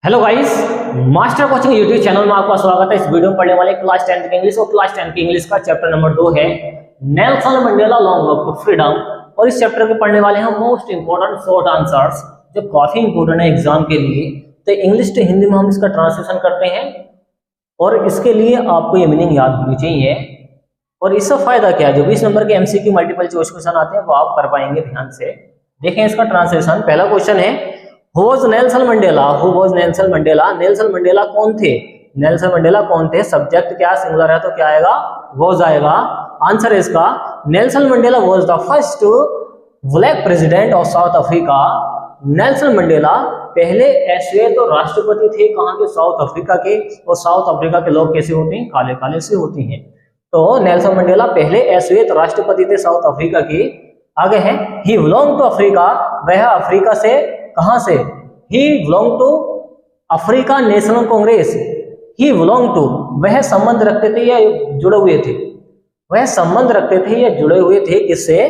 Hello guys, master coaching YouTube channel में आपका स्वागत है। इस वीडियो में पढ़ने वाले क्लास 10 की इंग्लिश और क्लास 10 की इंग्लिश का चैप्टर नंबर 2 है Nelson Mandela long walk to freedom. और इस चैप्टर के पढ़ने वाले हैं मोस्ट इंपोर्टेंट शॉर्ट आंसर्स जो काफी इंपोर्टेंट है एग्जाम के लिए। तो इंग्लिश टू हिंदी में हम इसका ट्रांसलेशन करते हैं और इसके लिए आपको ये मीनिंग याद होनी चाहिए। और इससे फायदा क्या है, जो 20 नंबर के एमसीक्यू मल्टीपल चॉइस क्वेश्चन आते हैं वो आप कर पाएंगे ध्यान से। देखें इसका ट्रांसलेशन। पहला क्वेश्चन है Who was Nelson Mandela? Who was Nelson Mandela? Nelson Mandela कौन थे? नेल्सन मंडेला कौन थे? सब्जेक्ट क्या सिंगुलर है तो क्या आएगा? was आएगा। आंसर है इसका Nelson Mandela was the first black president of south Africa. Nelson Mandela पहले श्वेत तो राष्ट्रपति थे कहाँ के? साउथ अफ्रीका के। और साउथ अफ्रीका के लोग कैसे होते हैं? काले काले से होते हैं। तो नेल्सन मंडेला पहले श्वेत राष्ट्रपति थे साउथ अफ्रीका के। आगे है ही बिलोंग टू अफ्रीका, वह अफ्रीका से कहां से? He belong to Africa National Congress. He belong to वह संबंध रखते थे या जुड़े हुए थे? वह संबंध रखते थे या जुड़े हुए थे किससे?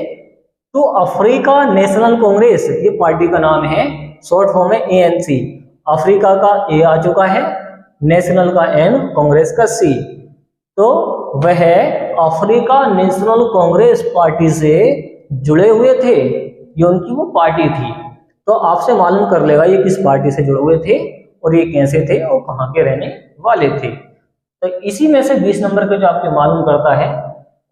To Africa National Congress. ये पार्टी का नाम है, शॉर्ट फॉर्म है ANC। अफ्रीका का ए आ चुका है, नेशनल का N, कांग्रेस का C। तो वह अफ्रीका नेशनल कांग्रेस पार्टी से जुड़े हुए थे, ये उनकी वो पार्टी थी। तो आपसे मालूम कर लेगा ये किस पार्टी से जुड़े हुए थे और ये कैसे थे और कहाँ के रहने वाले थे। तो इसी में से 20 नंबर के जो आपके मालूम करता है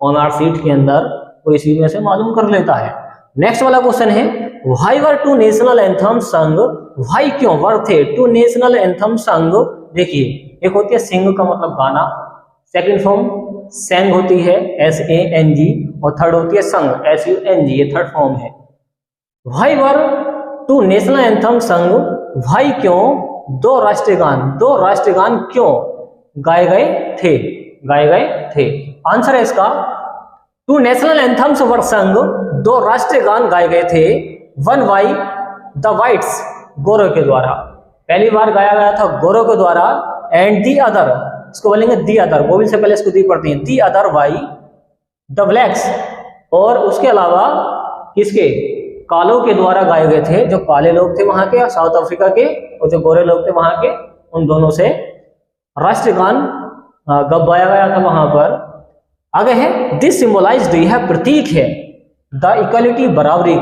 ऑनर सीट के अंदर, वो इसी में से मालूम कर लेता है। नेक्स्ट वाला क्वेश्चन है why were two national anthem sung? Why क्यों वर थे टू नेशनल एंथम संग? देखिए एक होती है सिंग का मतलब गाना, सेकंड फॉर्म सेंग होती है SANG, और थर्ड होती है संग SUNG, ये थर्ड फॉर्म है। Why were two national anthem sung? भाई क्यों दो राष्ट्रगान क्यों गाए गए थे? आंसर है इसका टू नेशनल एंथम्स वर संग, दो राष्ट्रगान गाए गए थे। वन बाई द वाइट्स, गोरों के द्वारा, पहली बार गाया गया था गोरों के द्वारा। एंड दी अदर, इसको बोलेंगे दी अदर, वोवेल से पहले इसको दी पढ़ती है, the other by the blacks, और उसके अलावा किसके? कालों के द्वारा गाए गए थे। जो काले लोग थे वहां के साउथ अफ्रीका के और जो गोरे लोग थे वहां के, उन दोनों से राष्ट्रगान गवाया गया था वहां पर। आगे है दिस सिंबलाइज्ड, यह प्रतीक है द इक्वालिटी, बराबरी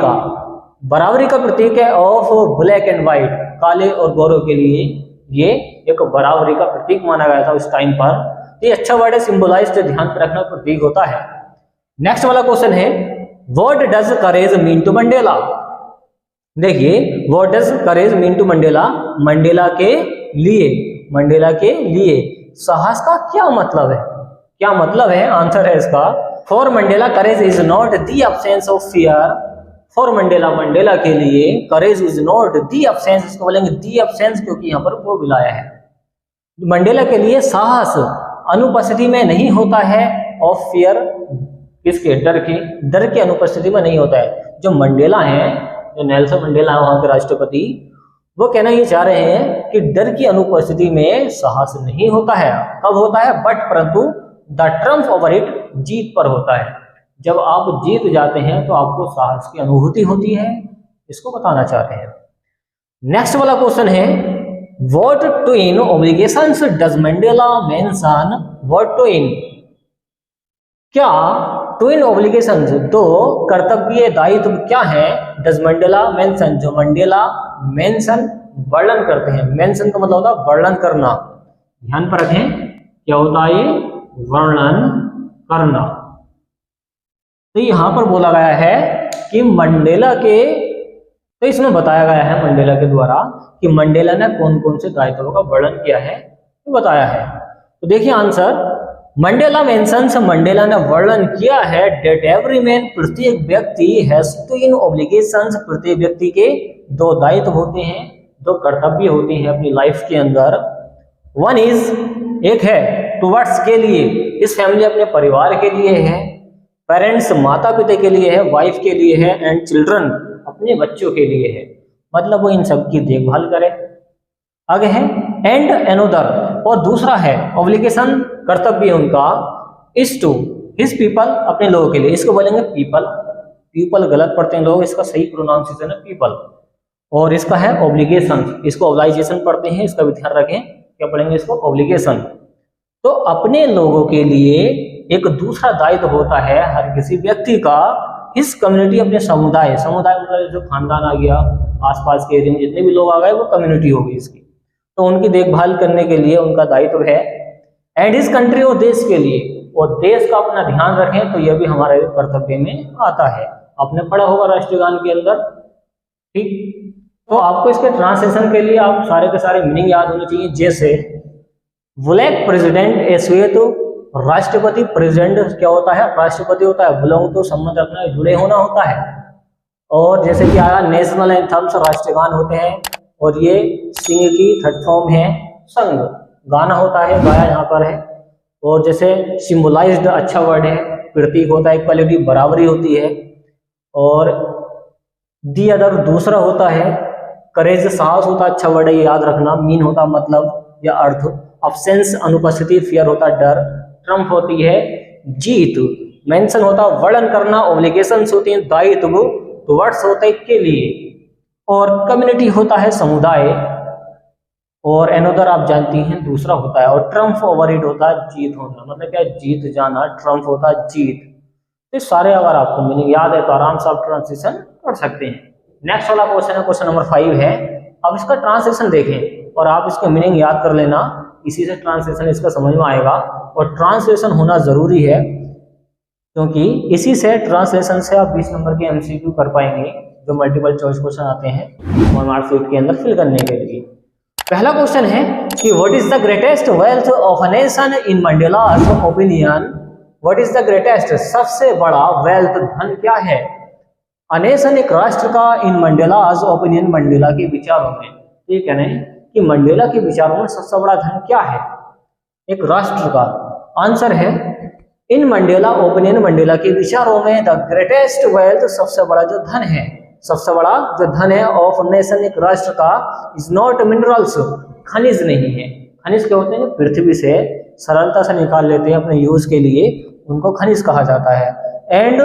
का प्रतीक है ऑफ ब्लैक एंड व्हाइट, काले और गोरों के लिए ये एक बराबरी का प्रतीक माना गया था उस टाइम पर। ये अच्छा वर्ड है सिंबलाइज्ड, ध्यान पर रखना, प्रतीक होता है। नेक्स्ट वाला क्वेश्चन है What does courage mean to Mandela? देखिए What does courage mean to Mandela? Mandela के लिए साहस का क्या मतलब है? आंसर है इसका for Mandela courage is not the absence of fear. For Mandela के लिए courage is not the absence, इसको बोलेंगे द एब्सेंस क्योंकि यहाँ पर वो मिलाया है। मंडेला के लिए साहस अनुपस्थिति में नहीं होता है, ऑफ फियर, किसके? डर की अनुपस्थिति में नहीं होता है। जो मंडेला हैं, जो नेल्सन मंडेला है वहां के राष्ट्रपति, वो कहना ये चाह रहे हैं कि डर की अनुपस्थिति में साहस नहीं होता है। कब होता है? बट परंतु द ट्रम्प ओवर इट, जीत पर होता है। जब आप जीत जाते हैं तो आपको साहस की अनुभूति होती है, इसको बताना चाह रहे हैं। नेक्स्ट वाला क्वेश्चन है what twin obligations does Mandela mention? What twin, क्या ट्विन ऑब्लिगेशंस, दो कर्तव्य दायित्व क्या है? डज मंडेला मेंशन, जो मंडेला मेंशन वर्णन करते हैं। मेंशन का मतलब होता है वर्णन करना, ध्यान पर रखें क्या होता है ये? वर्णन करना। तो यहाँ पर बोला गया है कि मंडेला के, तो इसमें बताया गया है मंडेला के द्वारा कि मंडेला ने कौन कौन से दायित्वों का वर्णन किया है, तो बताया है। तो देखिए आंसर मंडेला मेंशंस, मंडेला ने वर्णन किया है डेट एवरी मैन, प्रत्येक व्यक्ति हैज ट्विन ऑब्लिगेशंस, प्रत्येक व्यक्ति के दो दायित्व होते हैं, दो कर्तव्य होते हैं अपनी लाइफ के अंदर। वन इज, एक है टुवर्ड्स के लिए, इस फैमिली अपने परिवार के लिए है, पेरेंट्स माता पिता के लिए है, वाइफ के लिए है, एंड चिल्ड्रन अपने बच्चों के लिए है, मतलब वो इन सब की देखभाल करे। आगे है एंड अनदर, और दूसरा है ऑब्लिगेशन, कर्तव्य उनका, इज टू हिज पीपल, अपने लोगों के लिए, इसको बोलेंगे पीपल। पीपल गलत पढ़ते हैं लोग, इसका सही प्रोनाउंसिएशन है पीपल। और इसका है ऑब्लिगेशन, इसको ऑब्लाइजेशन पढ़ते हैं, इसका भी ध्यान रखें, क्या पढ़ेंगे इसको, ऑब्लिगेशन। तो अपने लोगों के लिए एक दूसरा दायित्व होता है हर किसी व्यक्ति का, इस कम्युनिटी अपने समुदाय, समुदाय मतलब जो खानदान आ गया, आसपास के एरिया में जितने भी लोग आ गए वो कम्युनिटी होगी इसकी, तो उनकी देखभाल करने के लिए उनका दायित्व है। एंड इस कंट्री और देश के लिए, और देश का अपना ध्यान रखें, तो यह भी हमारे कर्तव्य में आता है। आपने पढ़ा होगा राष्ट्रीय गान के अंदर, ठीक। तो आपको इसके ट्रांसलेशन के लिए आप सारे के सारे मीनिंग याद होने चाहिए, जैसे ब्लैक प्रेसिडेंट ए श्वेत राष्ट्रपति, प्रेसिडेंट क्या होता है, राष्ट्रपति होता है, बिलोंग तो संबंध रखना, जुड़े होना होता है। और जैसे कि आया नेशनल एंथम्स, राष्ट्रीय गान होते हैं, और ये सिंग की थर्ड फॉर्म है संग, गाना होता है, गाया यहाँ पर है। और जैसे सिंबलाइज्ड, अच्छा वर्ड है, प्रतीक होता है, इक्वालिटी बराबरी होती है। और दी अदर दूसरा होता है, करेज साहस होता है, अच्छा वर्ड है, ये याद रखना। मीन होता मतलब या अर्थ, अब्सेंस अनुपस्थिति, फियर होता डर, ट्रम्प होती है जीत, मेंशन होता वर्णन करना, ऑब्लिगेशंस होती हैं दायित्व, तो वर्ड्स होता है के लिए, और कम्युनिटी होता है समुदाय, और एनोदर आप जानती हैं दूसरा होता है, और ट्रम्प ओवर इट होता है जीत होना, मतलब क्या जीत जाना, ट्रम्प होता है जीत। तो सारे अगर आपको मीनिंग याद है तो आराम से आप ट्रांसलेशन कर सकते हैं। नेक्स्ट वाला क्वेश्चन है, क्वेश्चन नंबर 5 है। अब इसका ट्रांसलेशन देखें और आप इसके मीनिंग याद कर लेना, इसी से ट्रांसलेशन इसका समझ में आएगा। और ट्रांसलेशन होना जरूरी है, क्योंकि इसी से ट्रांसलेशन से आप 20 नंबर के एमसीक्यू कर पाएंगे, जो मल्टीपल चॉइस क्वेश्चन आते हैं और मार्कशीट के अंदर फिल करने के लिए। पहला क्वेश्चन है कि what is the greatest wealth of a nation in Mandela's opinion. What is the greatest, सबसे बड़ा वेल्थ, धन क्या है, अ नेशन, एक राष्ट्र का, इन मंडेलास ओपिनियन, मंडेला के विचारों में। ये कह रहे हैं कि मंडेला के विचारों में सबसे बड़ा धन क्या है एक राष्ट्र का। आंसर है इन मंडेला ओपिनियन, मंडेला के विचारों में द ग्रेटेस्ट वेल्थ, सबसे बड़ा जो धन है, सबसे बड़ा जो धन है ऑफ नेशन, एक राष्ट्र का, इज नॉट मिनरल्स, खनिज नहीं है। खनिज क्या होते हैं, पृथ्वी से सरलता से निकाल लेते हैं अपने यूज के लिए, उनको खनिज कहा जाता है। एंड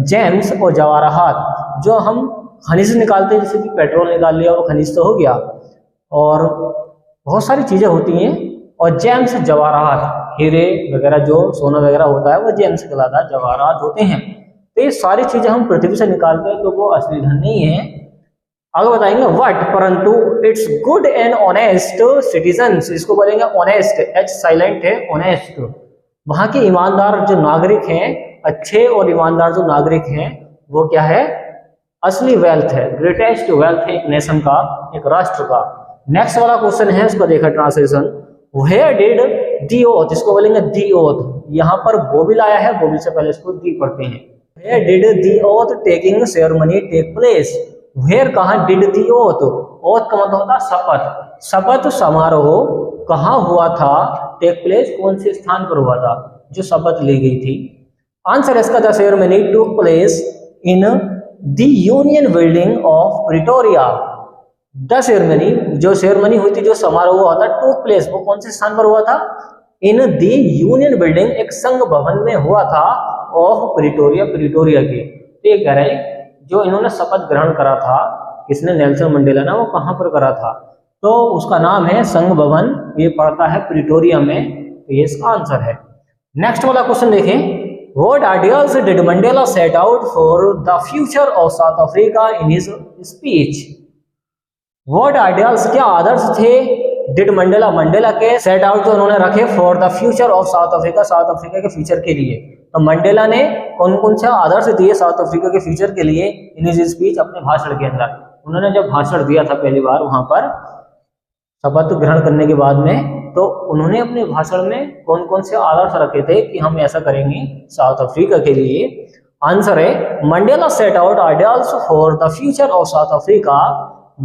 जेम्स और जवाहरात, जो हम खनिज निकालते हैं, जैसे कि पेट्रोल निकाल लिया वो खनिज तो हो गया, और बहुत सारी चीजें होती हैं। और जेम्स जवाहरात, हीरे वगैरह, जो सोना वगैरह होता है वो जेम्स कहलाता है, जवाहरात होते हैं। तो ये सारी चीजें हम पृथ्वी से निकालते हैं, तो वो असली धन नहीं है। आगे बताएंगे व्हाट, परंतु it's good and honest citizens, इसको बोलेंगे ऑनेस्ट, एच साइलेंट है, ऑनेस्ट, वहां के ईमानदार जो नागरिक हैं, अच्छे और ईमानदार जो नागरिक हैं, वो क्या है, असली वेल्थ है, ग्रेटेस्ट वेल्थ है एक नेशन का, एक राष्ट्र का। नेक्स्ट वाला क्वेश्चन है, उसको देखा translation, where did the oath, इसको बोलेंगे दी ओथ, यहाँ पर बोबिल आया है, बोबिल से पहले इसको दी पढ़ते हैं। Where did the oath taking ceremony take place, where कहाँ, डिड दी ओथ, ओथ का मतलब होता शपथ, शपथ समारोह कहाँ हुआ था, टेक प्लेस कौन से स्थान पर हुआ था, जो शपथ ली गई थी। आंसर इसका, the ceremony took place in the union building of Pretoria. The ceremony, जो सेरेमनी हुई थी, जो समारोह हुआ था, टुक प्लेस, वो कौन से स्थान पर हुआ था, इन द यूनियन बिल्डिंग, एक संघ भवन में हुआ था, ऑफ प्रिटोरिया, प्रिटोरिया के। तो ये कह रहे हैं जो इन्होंने शपथ ग्रहण करा था, किसने, नेल्सन मंडेला ने, वो कहाँ पर करा था, तो उसका नाम है संघ भवन, ये पड़ता है प्रिटोरिया में, तो ये इसका आंसर है। नेक्स्ट वाला क्वेश्चन देखें, What ideals did Mandela set out for the future of South Africa in his speech? What ideals, क्या आदर्श थे, did Mandela, मंडेला के सेट आउट, जो उन्होंने रखे, for the future of south Africa, south Africa के future के लिए। तो मंडेला ने कौन कौन से आदर्श दिए साउथ अफ्रीका के फ्यूचर के लिए इन हिज स्पीच, अपने भाषण के अंदर। उन्होंने जब भाषण दिया था पहली बार वहां पर शपथ ग्रहण करने के बाद में, तो उन्होंने अपने भाषण में कौन कौन से आदर्श रखे थे कि हम ऐसा करेंगे साउथ अफ्रीका के लिए। आंसर है Mandela set out ideals for the future of south Africa.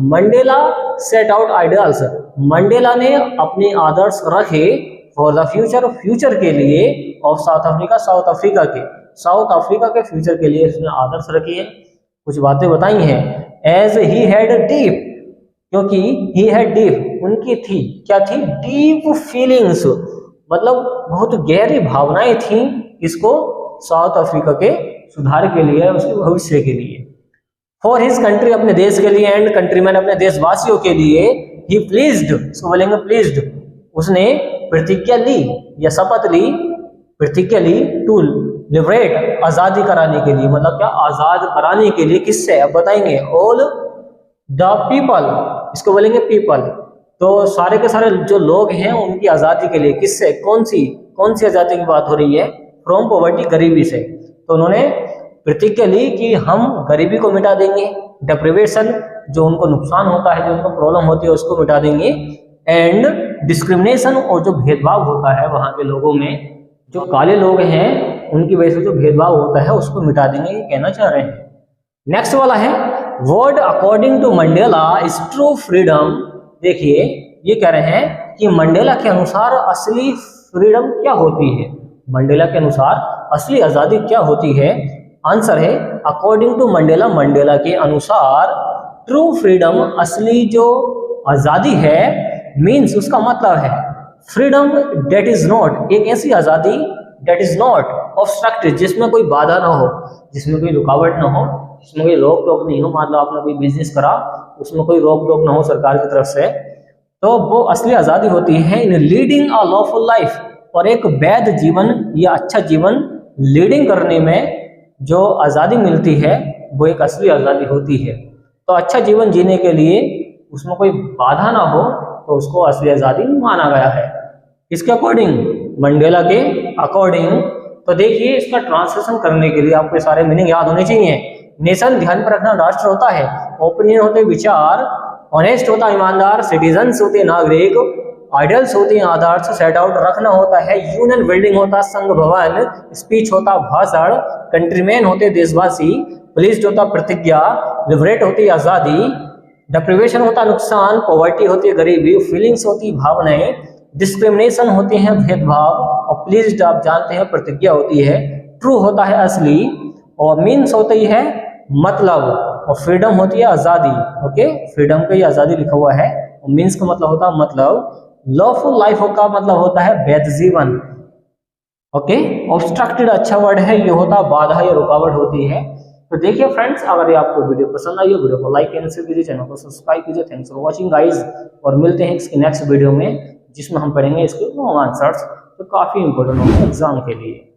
Mandela set out ideals, Mandela ने अपने आदर्श रखे फॉर द फ्यूचर, फ्यूचर के लिए, of south Africa, south Africa के, साउथ अफ्रीका के फ्यूचर के लिए इसने आदर्श रखे हैं, कुछ बातें बताई हैं। एज ही हैड डीप, क्योंकि ही हैड डीप, उनकी थी, क्या थी, डीप फीलिंग्स, मतलब बहुत गहरी भावनाएं थी, इसको साउथ अफ्रीका के सुधार के लिए, उसके भविष्य के लिए। फॉर हिज कंट्री, अपने देश के लिए, एंड कंट्रीमैन, अपने देशवासियों के लिए, ही प्लीज्ड, उसको बोलेंगे प्लीज्ड, उसने प्रतिज्ञा ली या शपथ ली, प्रतिज्ञा ली, टू लिबरेट, आजादी कराने के लिए, मतलब क्या, आजाद कराने के लिए, किससे, अब बताएंगे, ऑल द पीपल, इसको बोलेंगे पीपल, तो सारे के सारे जो लोग हैं उनकी आजादी के लिए, किससे, कौन सी आजादी की बात हो रही है, फ्रॉम पॉवर्टी, गरीबी से। तो उन्होंने प्रतिज्ञा ली कि हम गरीबी को मिटा देंगे, डेप्रिवेशन, जो उनको नुकसान होता है, जो उनको प्रॉब्लम होती है, उसको मिटा देंगे, एंड डिस्क्रिमिनेशन, और जो भेदभाव होता है वहां के लोगों में, जो काले लोग हैं उनकी वजह से जो भेदभाव होता है उसको मिटा देंगे, ये कहना चाह रहे हैं। नेक्स्ट वाला है word according to Mandela is true freedom. देखिए ये कह रहे हैं कि मंडेला के अनुसार असली फ्रीडम क्या होती है, मंडेला के अनुसार असली आजादी क्या होती है। आंसर है अकॉर्डिंग टू मंडेला, मंडेला के अनुसार ट्रू फ्रीडम, असली जो आजादी है, मीन्स उसका मतलब है फ्रीडम डेट इज नॉट, एक ऐसी आजादी डेट इज नॉट ऑब्स्ट्रक्टेड, जिसमें कोई बाधा ना हो, जिसमें कोई रुकावट ना हो, जिसमें कोई रोक टोक नहीं हो। मान लो आपने कोई बिजनेस करा, उसमें कोई रोक टोक ना हो सरकार की तरफ से, तो वो असली आजादी होती है। इन लीडिंग अ लॉफुल लाइफ, और एक वैध जीवन या अच्छा जीवन लीडिंग करने में जो आज़ादी मिलती है वो एक असली आज़ादी होती है। तो अच्छा जीवन जीने के लिए उसमें कोई बाधा ना हो तो उसको असली आज़ादी माना गया है। इसके अकॉर्डिंग, मंडेला के अकॉर्डिंग। तो देखिए इसका ट्रांसलेशन करने के लिए आपको सारे मीनिंग याद होने चाहिए। नेशन ध्यान पर रखना राष्ट्र होता है, ओपिनियन होते विचार, ऑनेस्ट होता ईमानदार, सिटीजन्स होते नागरिक, आइडियल्स होते हैं आदर्श, सेट आउट रखना होता है, यूनियन बिल्डिंग होता संघ भवन, स्पीच होता भाषण, कंट्रीमैन होते देशवासी, प्लीज्ड होता प्रतिज्ञा, लिबरेट होती आजादी, डेप्रिवेशन होता नुकसान, पॉवर्टी होती है गरीबी, फीलिंग्स होती भावनाएं, डिस्क्रिमिनेशन होते हैं भेदभाव, और प्लीज्ड आप जानते हैं प्रतिज्ञा होती है, ट्रू होता है असली, और मीन्स होती है मतलब, और फ्रीडम होती है आजादी। ओके, फ्रीडम का ये आजादी लिखा हुआ है, और मीन्स का मतलब होता है मतलब, लॉफुल लाइफ का मतलब होता है वैध जीवन। ओके, ऑब्स्ट्रक्टेड अच्छा वर्ड है, ये होता बाधा या रुकावट होती है। तो देखिए फ्रेंड्स, अगर ये आपको वीडियो पसंद आई हो, वीडियो को लाइक एंड शेयर कीजिए, चैनल को सब्सक्राइब कीजिए। थैंक्स फॉर वॉचिंग गाइज, और मिलते हैं इसकी नेक्स्ट वीडियो में जिसमें हम पढ़ेंगे इसके लॉन्ग आंसर्स, तो काफी इंपॉर्टेंट होंगे एग्जाम के लिए।